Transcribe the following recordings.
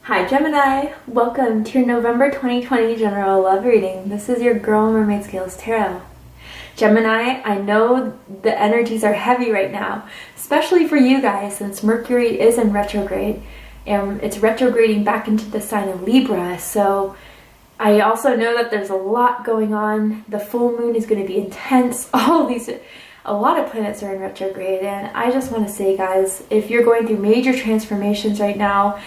Hi Gemini, welcome to your November 2020 general love reading. This is your girl Mermaid Scales Tarot. Gemini, I know the energies are heavy right now, especially for you guys since Mercury is in retrograde and it's retrograding back into the sign of Libra. So I also know that there's a lot going on. The full moon is going to be intense. A lot of planets are in retrograde, and I just want to say, guys, if you're going through major transformations right now,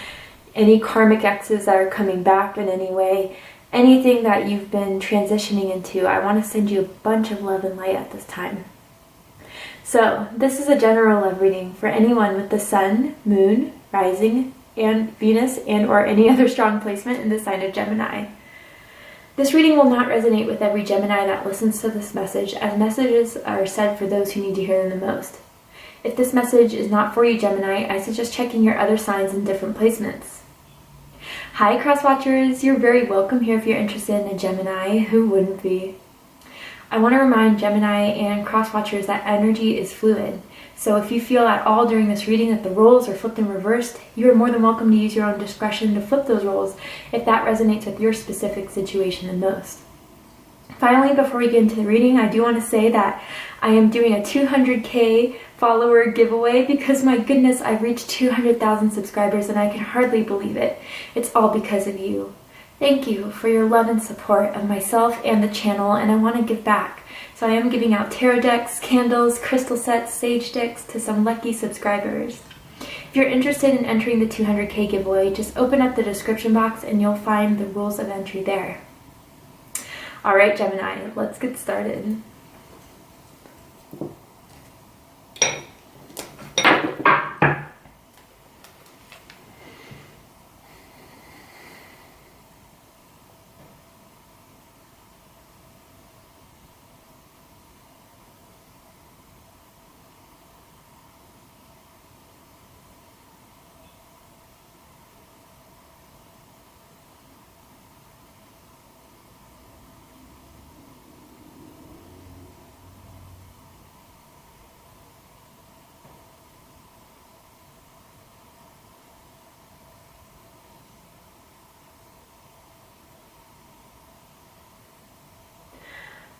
any karmic exes that are coming back in any way, anything that you've been transitioning into, I want to send you a bunch of love and light at this time. So this is a general love reading for anyone with the sun, moon, rising, and Venus and or any other strong placement in the sign of Gemini. This reading will not resonate with every Gemini that listens to this message, as messages are said for those who need to hear them the most. If this message is not for you, Gemini, I suggest checking your other signs in different placements. Hi cross-watchers, you're very welcome here if you're interested in a Gemini. Who wouldn't be? I want to remind Gemini and cross-watchers that energy is fluid. So if you feel at all during this reading that the roles are flipped and reversed, you are more than welcome to use your own discretion to flip those roles if that resonates with your specific situation the most. Finally, before we get into the reading, I do want to say that I am doing a 200k follower giveaway because, my goodness, I've reached 200,000 subscribers and I can hardly believe it. It's all because of you. Thank you for your love and support of myself and the channel, and I want to give back. So I am giving out tarot decks, candles, crystal sets, sage sticks to some lucky subscribers. If you're interested in entering the 200k giveaway, just open up the description box and you'll find the rules of entry there. Alright Gemini, let's get started.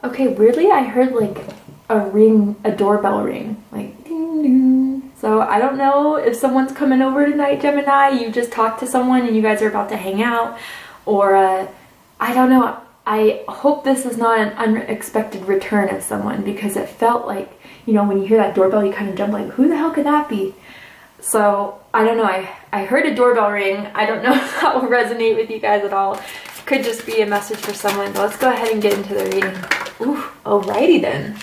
Okay, weirdly I heard like a doorbell ring, like ding ding. So I don't know if someone's coming over tonight, Gemini. You just talked to someone and you guys are about to hang out, or I don't know. I hope this is not an unexpected return of someone, because it felt like, you know, when you hear that doorbell you kind of jump like, who the hell could that be? So I don't know, I heard a doorbell ring. I don't know if that will resonate with you guys at all. Could just be a message for someone, but let's go ahead and get into the reading. Ooh, alrighty then.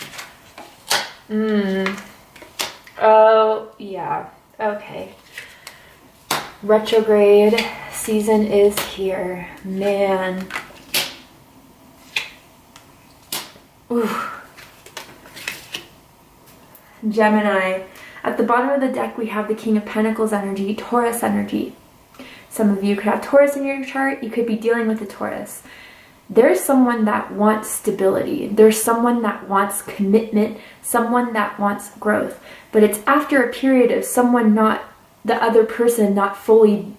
Oh, yeah. Okay. Retrograde season is here. Man. Ooh. Gemini. At the bottom of the deck, we have the King of Pentacles energy, Taurus energy. Some of you could have Taurus in your chart. You could be dealing with a Taurus. There's someone that wants stability. There's someone that wants commitment, someone that wants growth. But it's after a period of the other person not fully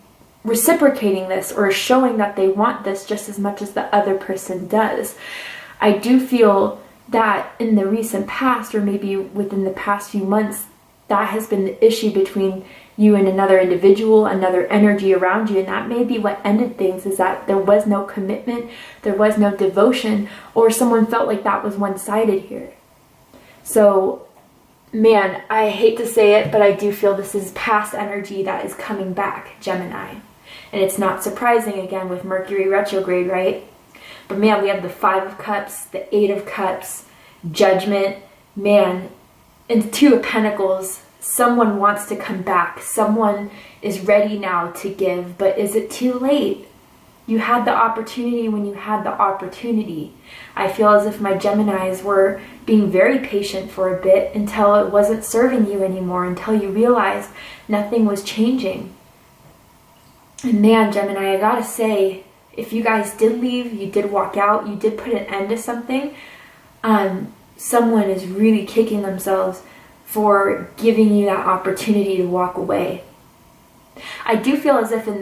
reciprocating this or showing that they want this just as much as the other person does. I do feel that in the recent past, or maybe within the past few months, that has been the issue between you and another individual, another energy around you, and that may be what ended things, is that there was no commitment, there was no devotion, or someone felt like that was one-sided here. So, man, I hate to say it, but I do feel this is past energy that is coming back, Gemini. And it's not surprising, again, with Mercury retrograde, right? But man, we have the 5 of Cups, the 8 of Cups, Judgment, man, and the 2 of Pentacles. Someone wants to come back. Someone is ready now to give, but is it too late? You had the opportunity when you had the opportunity. I feel as if my Geminis were being very patient for a bit until it wasn't serving you anymore, until you realized nothing was changing. And man, Gemini, I gotta say, if you guys did leave, you did walk out, you did put an end to something, someone is really kicking themselves for giving you that opportunity to walk away. I do feel as if in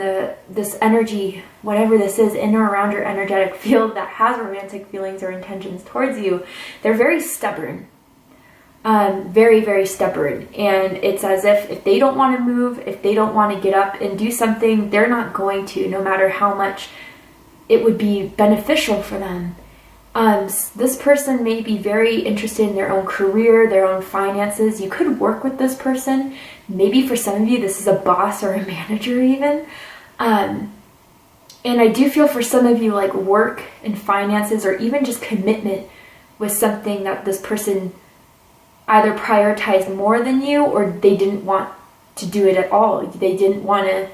this energy, whatever this is, in or around your energetic field that has romantic feelings or intentions towards you, they're very stubborn. Very, very stubborn. And it's as if they don't want to move, if they don't want to get up and do something, they're not going to, no matter how much it would be beneficial for them. This person may be very interested in their own career, their own finances. You could work with this person. Maybe for some of you, this is a boss or a manager even. And I do feel for some of you, like work and finances, or even just commitment, was something that this person either prioritized more than you, or they didn't want to do it at all. They didn't want to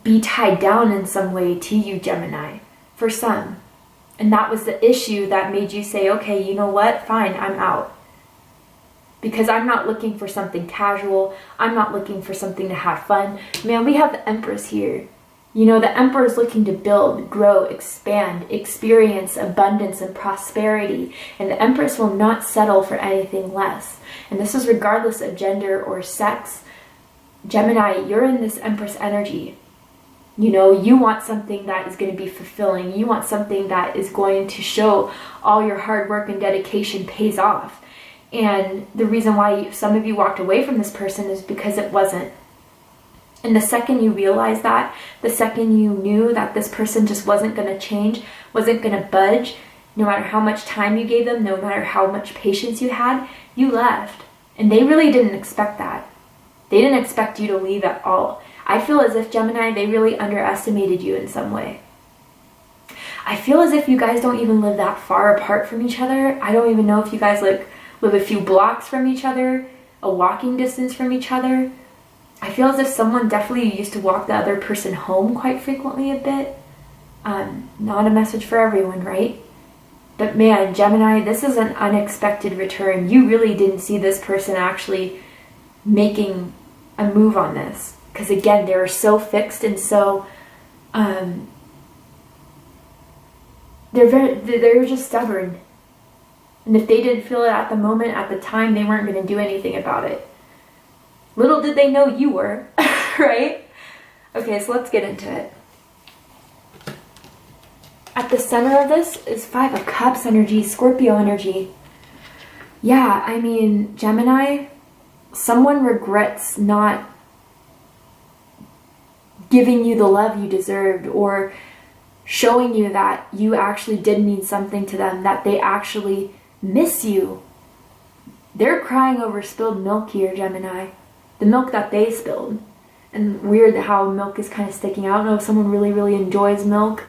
be tied down in some way to you, Gemini, for some. And that was the issue that made you say, okay, you know what? Fine, I'm out. Because I'm not looking for something casual. I'm not looking for something to have fun. Man, we have the Empress here. You know, the Emperor is looking to build, grow, expand, experience abundance and prosperity. And the Empress will not settle for anything less. And this is regardless of gender or sex. Gemini, you're in this Empress energy. You know, you want something that is going to be fulfilling. You want something that is going to show all your hard work and dedication pays off. And the reason why some of you walked away from this person is because it wasn't. And the second you realized that, the second you knew that this person just wasn't going to change, wasn't going to budge, no matter how much time you gave them, no matter how much patience you had, you left. And they really didn't expect that. They didn't expect you to leave at all. I feel as if, Gemini, they really underestimated you in some way. I feel as if you guys don't even live that far apart from each other. I don't even know if you guys live a few blocks from each other, a walking distance from each other. I feel as if someone definitely used to walk the other person home quite frequently a bit. Not a message for everyone, right? But man, Gemini, this is an unexpected return. You really didn't see this person actually making a move on this. Because again, they were so fixed and so, they're just stubborn. And if they didn't feel it at the moment, at the time, they weren't going to do anything about it. Little did they know you were, right? Okay, so let's get into it. At the center of this is 5 of Cups energy, Scorpio energy. Yeah, I mean, Gemini, someone regrets not giving you the love you deserved, or showing you that you actually did mean something to them, that they actually miss you. They're crying over spilled milk here, Gemini. The milk that they spilled. And weird how milk is kind of sticking out. I don't know if someone really, really enjoys milk.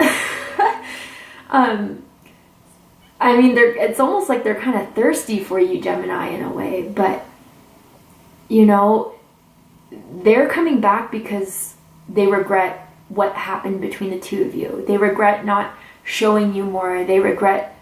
I mean, it's almost like they're kind of thirsty for you, Gemini, in a way. But, you know, they're coming back because they regret what happened between the two of you. They regret not showing you more. They regret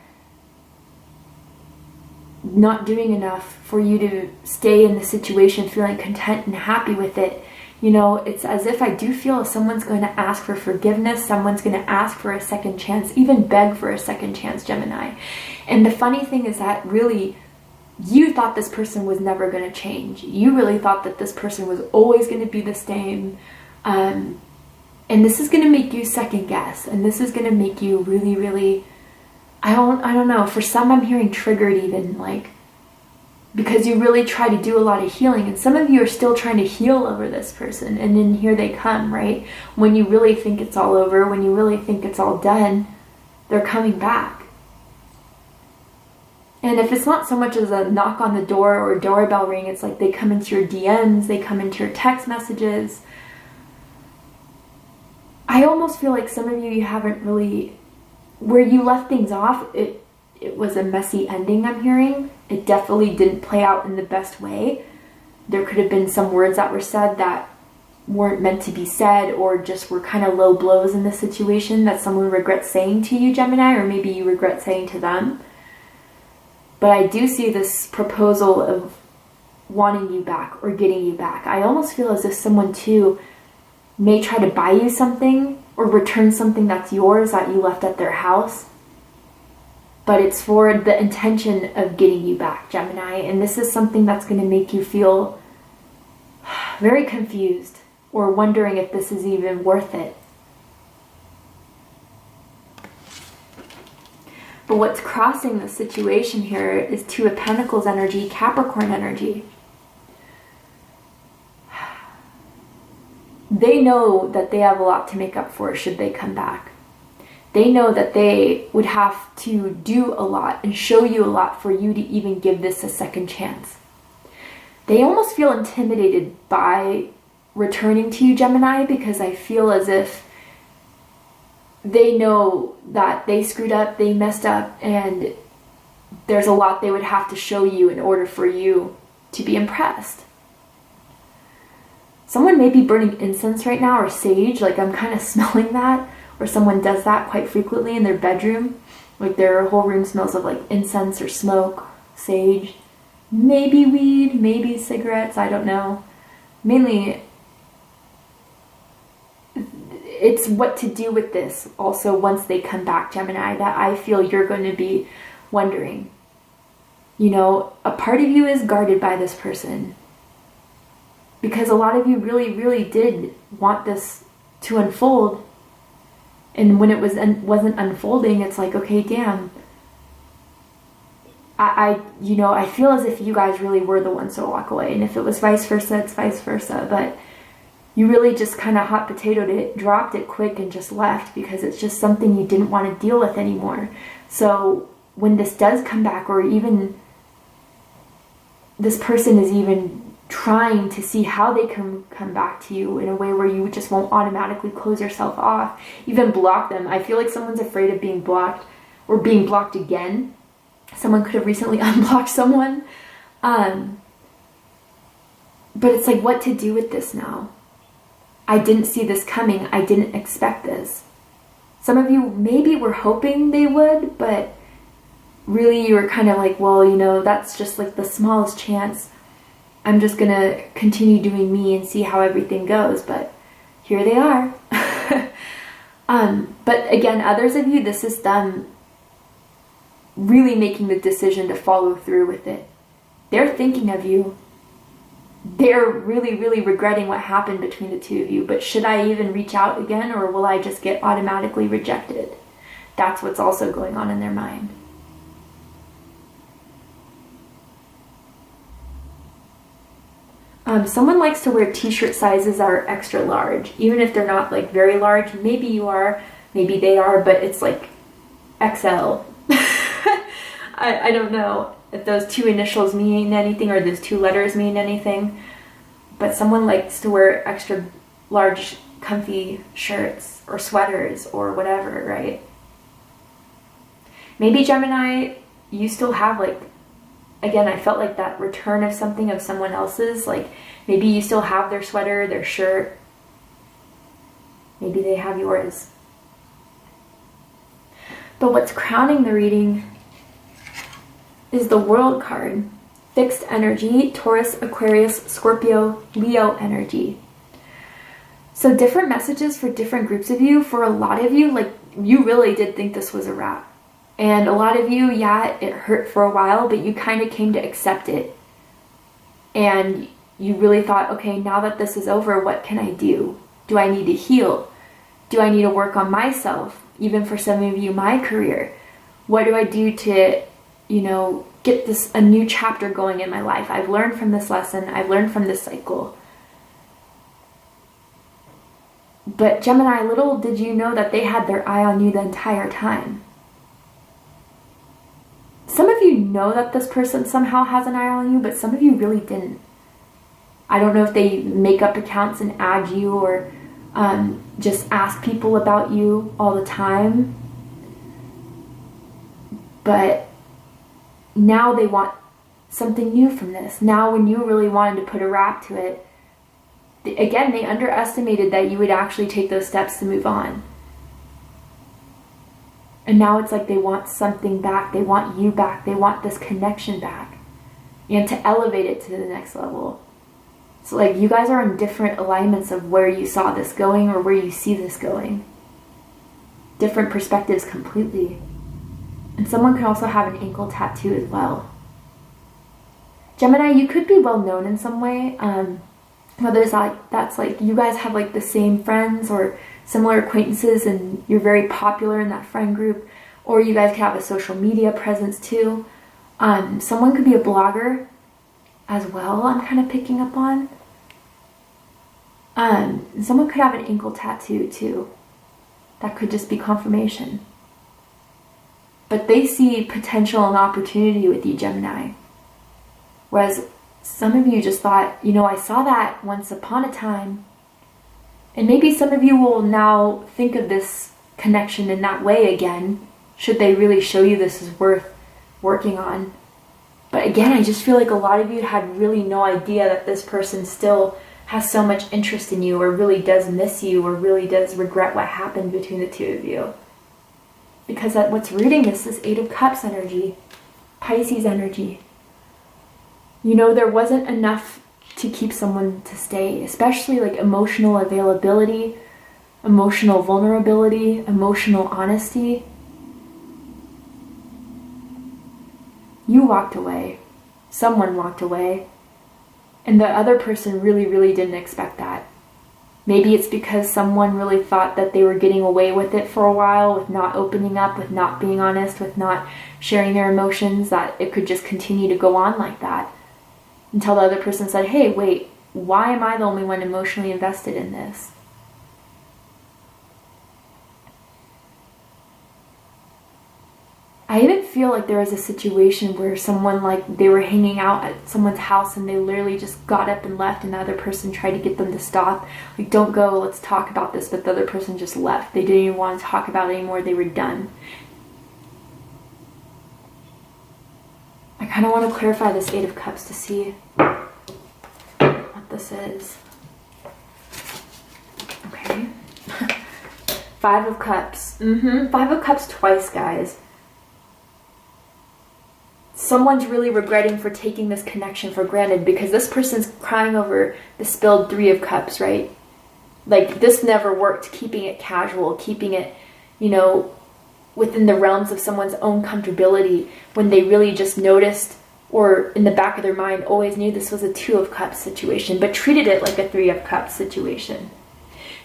not doing enough for you to stay in the situation feeling content and happy with it. You know, it's as if I do feel someone's going to ask for forgiveness, someone's going to ask for a second chance, even beg for a second chance, Gemini. And the funny thing is that really, you thought this person was never going to change. You really thought that this person was always going to be the same. And this is going to make you second guess. And this is going to make you really, really, I don't know. For some, I'm hearing triggered even, like, because you really try to do a lot of healing. And some of you are still trying to heal over this person. And then here they come, right? When you really think it's all over, when you really think it's all done, they're coming back. And if it's not so much as a knock on the door or a doorbell ring, it's like they come into your DMs, they come into your text messages. I almost feel like some of you haven't really, where you left things off, it was a messy ending, I'm hearing. It definitely didn't play out in the best way. There could have been some words that were said that weren't meant to be said, or just were kind of low blows in the situation that someone regrets saying to you, Gemini, or maybe you regret saying to them. But I do see this proposal of wanting you back or getting you back. I almost feel as if someone too may try to buy you something or return something that's yours that you left at their house. But it's for the intention of getting you back, Gemini. And this is something that's going to make you feel very confused or wondering if this is even worth it. But what's crossing the situation here is Two of Pentacles energy, Capricorn energy. They know that they have a lot to make up for should they come back. They know that they would have to do a lot and show you a lot for you to even give this a second chance. They almost feel intimidated by returning to you, Gemini, because I feel as if they know that they screwed up, they messed up, and there's a lot they would have to show you in order for you to be impressed. Someone may be burning incense right now, or sage, like I'm kind of smelling that, or someone does that quite frequently in their bedroom. Like their whole room smells of like incense or smoke, sage, maybe weed, maybe cigarettes, I don't know. Mainly, it's what to do with this also once they come back, Gemini, that I feel you're going to be wondering. You know, a part of you is guarded by this person, because a lot of you really, really did want this to unfold. And when it wasn't unfolding, it's like, okay, damn. I feel as if you guys really were the ones to walk away. And if it was vice versa, it's vice versa. But you really just kind of hot potatoed it, dropped it quick, and just left because it's just something you didn't want to deal with anymore. So when this does come back, or even this person is even trying to see how they can come back to you in a way where you just won't automatically close yourself off, even block them. I feel like someone's afraid of being blocked or being blocked again. Someone could have recently unblocked someone. But it's like, what to do with this now? I didn't see this coming. I didn't expect this. Some of you maybe were hoping they would, but really you were kind of like, well, you know, that's just like the smallest chance. I'm just going to continue doing me and see how everything goes. But here they are. But again, others of you, this is them really making the decision to follow through with it. They're thinking of you. They're really, really regretting what happened between the two of you. But should I even reach out again, or will I just get automatically rejected? That's what's also going on in their mind. Someone likes to wear t-shirt sizes that are extra large, even if they're not like very large. Maybe you are, maybe they are, but it's like XL. I don't know if those two initials mean anything or those two letters mean anything, but someone likes to wear extra large comfy shirts or sweaters or whatever, right? Maybe Gemini, you still have like, again, I felt like that return of something of someone else's. Like maybe you still have their sweater, their shirt. Maybe they have yours. But what's crowning the reading is the World card. Fixed energy, Taurus, Aquarius, Scorpio, Leo energy. So different messages for different groups of you. For a lot of you, like you really did think this was a wrap. And a lot of you, yeah, it hurt for a while, but you kind of came to accept it. And you really thought, okay, now that this is over, what can I do? Do I need to heal? Do I need to work on myself? Even for some of you, my career. What do I do to, you know, get this a new chapter going in my life? I've learned from this lesson. I've learned from this cycle. But Gemini, little did you know that they had their eye on you the entire time. Some of you know that this person somehow has an eye on you, but some of you really didn't. I don't know if they make up accounts and add you, or just ask people about you all the time. But now they want something new from this. Now when you really wanted to put a wrap to it, again, they underestimated that you would actually take those steps to move on. And now it's like they want something back. They want you back. They want this connection back. And to elevate it to the next level. So like you guys are in different alignments of where you saw this going or where you see this going. Different perspectives completely. And someone can also have an ankle tattoo as well. Gemini, you could be well known in some way. Whether it's like, that's like you guys have like the same friends or similar acquaintances and you're very popular in that friend group, or you guys could have a social media presence too. Someone could be a blogger as well, I'm kind of picking up on. Someone could have an ankle tattoo too. That could just be confirmation. But they see potential and opportunity with you, Gemini. Whereas some of you just thought, you know, I saw that once upon a time. And maybe some of you will now think of this connection in that way again, should they really show you this is worth working on. But again, I just feel like a lot of you had really no idea that this person still has so much interest in you, or really does miss you, or really does regret what happened between the two of you. Because that what's rooting this is Eight of Cups energy, Pisces energy. You know, there wasn't enough to keep someone to stay, especially like emotional availability, emotional vulnerability, emotional honesty. You walked away. Someone walked away. And the other person really, really didn't expect that. Maybe it's because someone really thought that they were getting away with it for a while, with not opening up, with not being honest, with not sharing their emotions, that it could just continue to go on like that. Until the other person said, hey, wait, why am I the only one emotionally invested in this? I even feel like there was a situation where someone, like, they were hanging out at someone's house and they literally just got up and left, and the other person tried to get them to stop. Like, don't go, let's talk about this. But the other person just left. They didn't even want to talk about it anymore. They were done. I kind of want to clarify this Eight of Cups to see what this is. Okay. Five of Cups. Five of Cups twice, guys. Someone's really regretting for taking this connection for granted, because this person's crying over the spilled Three of Cups, right? Like, this never worked, keeping it casual, keeping it, you know, within the realms of someone's own comfortability, when they really just noticed, or in the back of their mind always knew this was a Two of Cups situation, but treated it like a Three of Cups situation.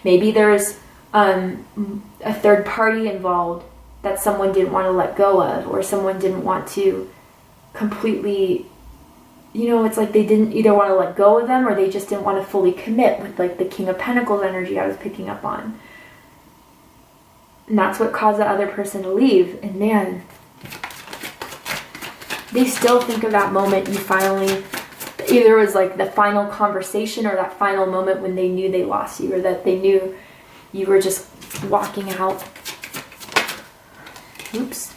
Maybe there's a third party involved that someone didn't want to let go of, or someone didn't want to completely, you know, it's like they didn't either want to let go of them, or they just didn't want to fully commit, with like the King of Pentacles energy I was picking up on. And that's what caused the other person to leave. And man, they still think of that moment you finally, either it was like the final conversation, or that final moment when they knew they lost you, or that they knew you were just walking out. Oops.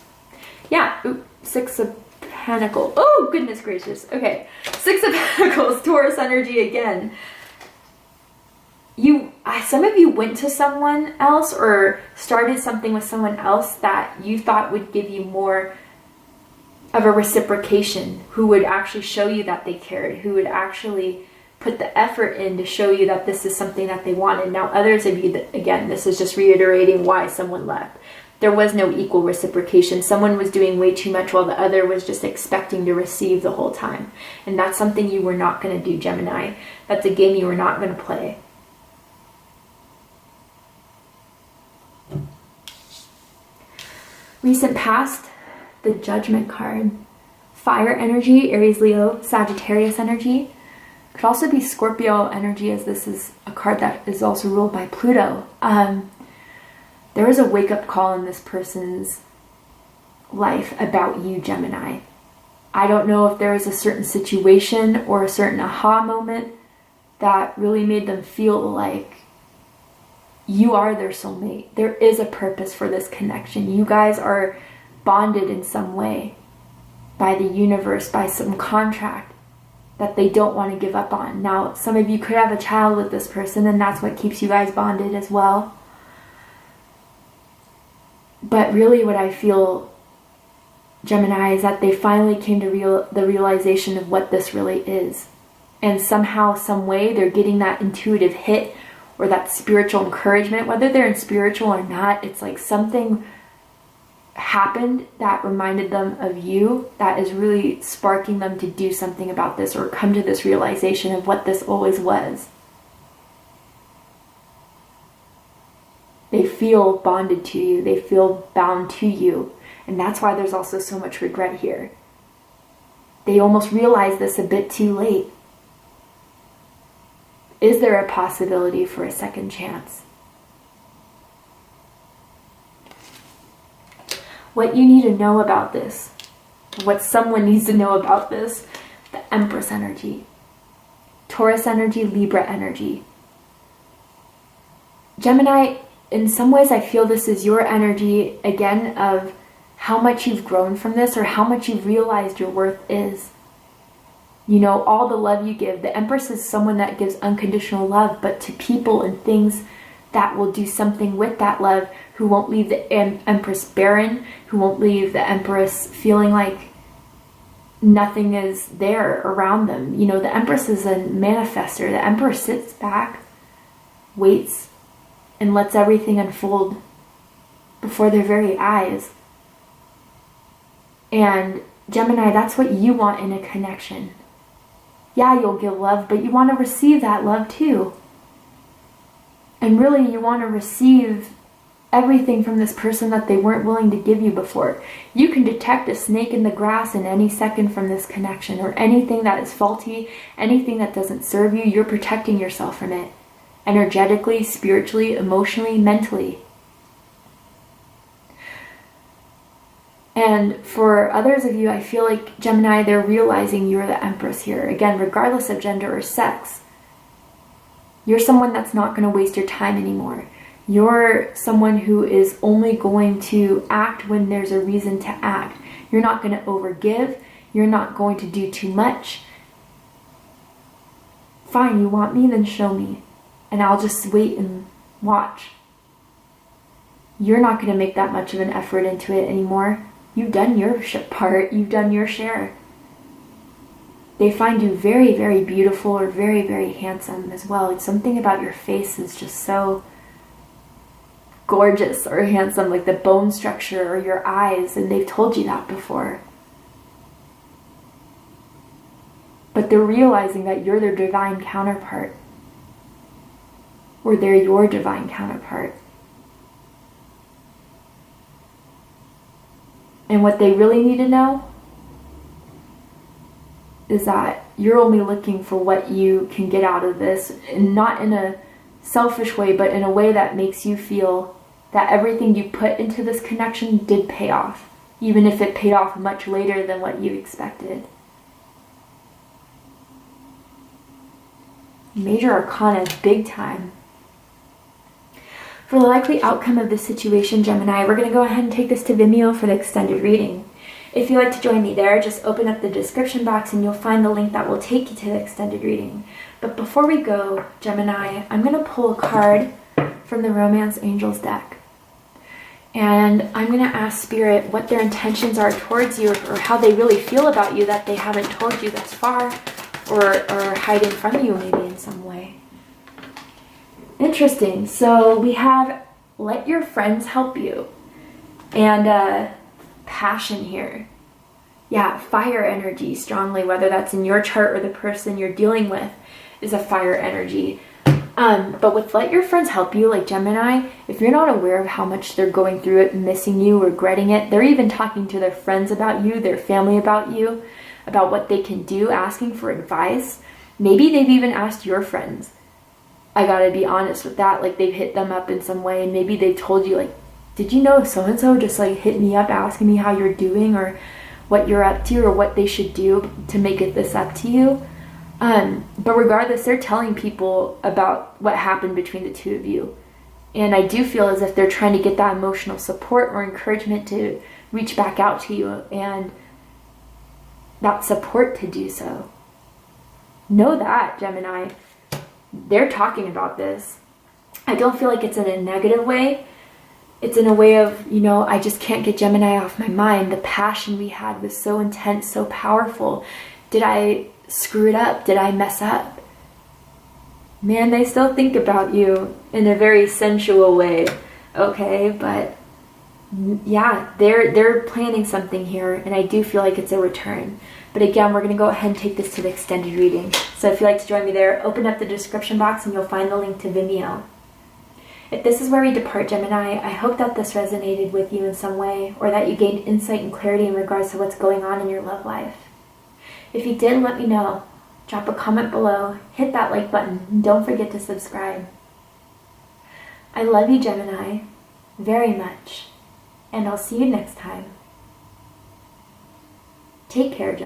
Yeah, Six of Pentacles. Oh, goodness gracious. Okay, Six of Pentacles, Taurus energy again. Some of you went to someone else or started something with someone else that you thought would give you more of a reciprocation, who would actually show you that they cared, who would actually put the effort in to show you that this is something that they wanted. Now, others of you, again, this is just reiterating why someone left. There was no equal reciprocation. Someone was doing way too much while the other was just expecting to receive the whole time. And that's something you were not going to do, Gemini. That's a game you were not going to play. Recent past, the Judgment card. Fire energy, Aries, Leo, Sagittarius energy. Could also be Scorpio energy, as this is a card that is also ruled by Pluto. There is a wake-up call in this person's life about you, Gemini. I don't know if there is a certain situation or a certain aha moment that really made them feel like you are their soulmate. There is a purpose for this connection. You guys are bonded in some way by the universe, by some contract that they don't want to give up on. Now, some of you could have a child with this person, and that's what keeps you guys bonded as well. But really what I feel, Gemini, is that they finally came to the realization of what this really is. And somehow, some way, they're getting that intuitive hit or that spiritual encouragement. Whether they're in spiritual or not, it's like something happened that reminded them of you, that is really sparking them to do something about this, or come to this realization of what this always was. They feel bonded to you. They feel bound to you. And that's why there's also so much regret here. They almost realize this a bit too late. Is there a possibility for a second chance? What you need to know about this, what someone needs to know about this, the Empress energy, Taurus energy, Libra energy. Gemini, in some ways I feel this is your energy, again, of how much you've grown from this or how much you've realized your worth is. You know, all the love you give. The Empress is someone that gives unconditional love, but to people and things that will do something with that love, who won't leave the Empress barren, who won't leave the Empress feeling like nothing is there around them. You know, the Empress is a manifester. The Emperor sits back, waits, and lets everything unfold before their very eyes. And Gemini, that's what you want in a connection. Yeah, you'll give love, but you want to receive that love too. And really, you want to receive everything from this person that they weren't willing to give you before. You can detect a snake in the grass in any second from this connection, or anything that is faulty, anything that doesn't serve you. You're protecting yourself from it. Energetically, spiritually, emotionally, mentally. And for others of you, I feel like, Gemini, they're realizing you're the Empress here. Again, regardless of gender or sex. You're someone that's not going to waste your time anymore. You're someone who is only going to act when there's a reason to act. You're not going to overgive. You're not going to do too much. Fine, you want me? Then show me. And I'll just wait and watch. You're not going to make that much of an effort into it anymore. You've done your part. You've done your share. They find you very, very beautiful or very, very handsome as well. It's something about your face is just so gorgeous or handsome, like the bone structure or your eyes, and they've told you that before. But they're realizing that you're their divine counterpart, or they're your divine counterpart. And what they really need to know is that you're only looking for what you can get out of this, and not in a selfish way, but in a way that makes you feel that everything you put into this connection did pay off, even if it paid off much later than what you expected. Major Arcana, big time. For the likely outcome of this situation, Gemini, we're going to go ahead and take this to Vimeo for the extended reading. If you'd like to join me there, just open up the description box and you'll find the link that will take you to the extended reading. But before we go, Gemini, I'm going to pull a card from the Romance Angels deck. And I'm going to ask Spirit what their intentions are towards you, or how they really feel about you that they haven't told you thus far, or hiding from you maybe in some way. Interesting. So we have let your friends help you. And passion here. Yeah, fire energy strongly, whether that's in your chart or the person you're dealing with is a fire energy. But with let your friends help you, like Gemini, if you're not aware of how much they're going through it, missing you, regretting it, they're even talking to their friends about you, their family about you, about what they can do, asking for advice. Maybe they've even asked your friends. I gotta be honest with that, like they've hit them up in some way, and maybe they've told you, like, did you know so-and-so just like hit me up asking me how you're doing, or what you're up to, or what they should do to make it this up to you. But regardless, they're telling people about what happened between the two of you. And I do feel as if they're trying to get that emotional support or encouragement to reach back out to you, and that support to do so. Know that, Gemini, they're talking about this. I don't feel like it's in a negative way. It's in a way of, you know, I just can't get Gemini off my mind. The passion we had was so intense, so powerful. Did I screw it up? Did I mess up? Man, they still think about you in a very sensual way, okay? But yeah, they're planning something here, and I do feel like it's a return. But again, we're going to go ahead and take this to the extended reading. So if you'd like to join me there, open up the description box and you'll find the link to Vimeo. If this is where we depart, Gemini, I hope that this resonated with you in some way, or that you gained insight and clarity in regards to what's going on in your love life. If you did, let me know. Drop a comment below, hit that like button, and don't forget to subscribe. I love you, Gemini, very much, and I'll see you next time. Take care, Gemini.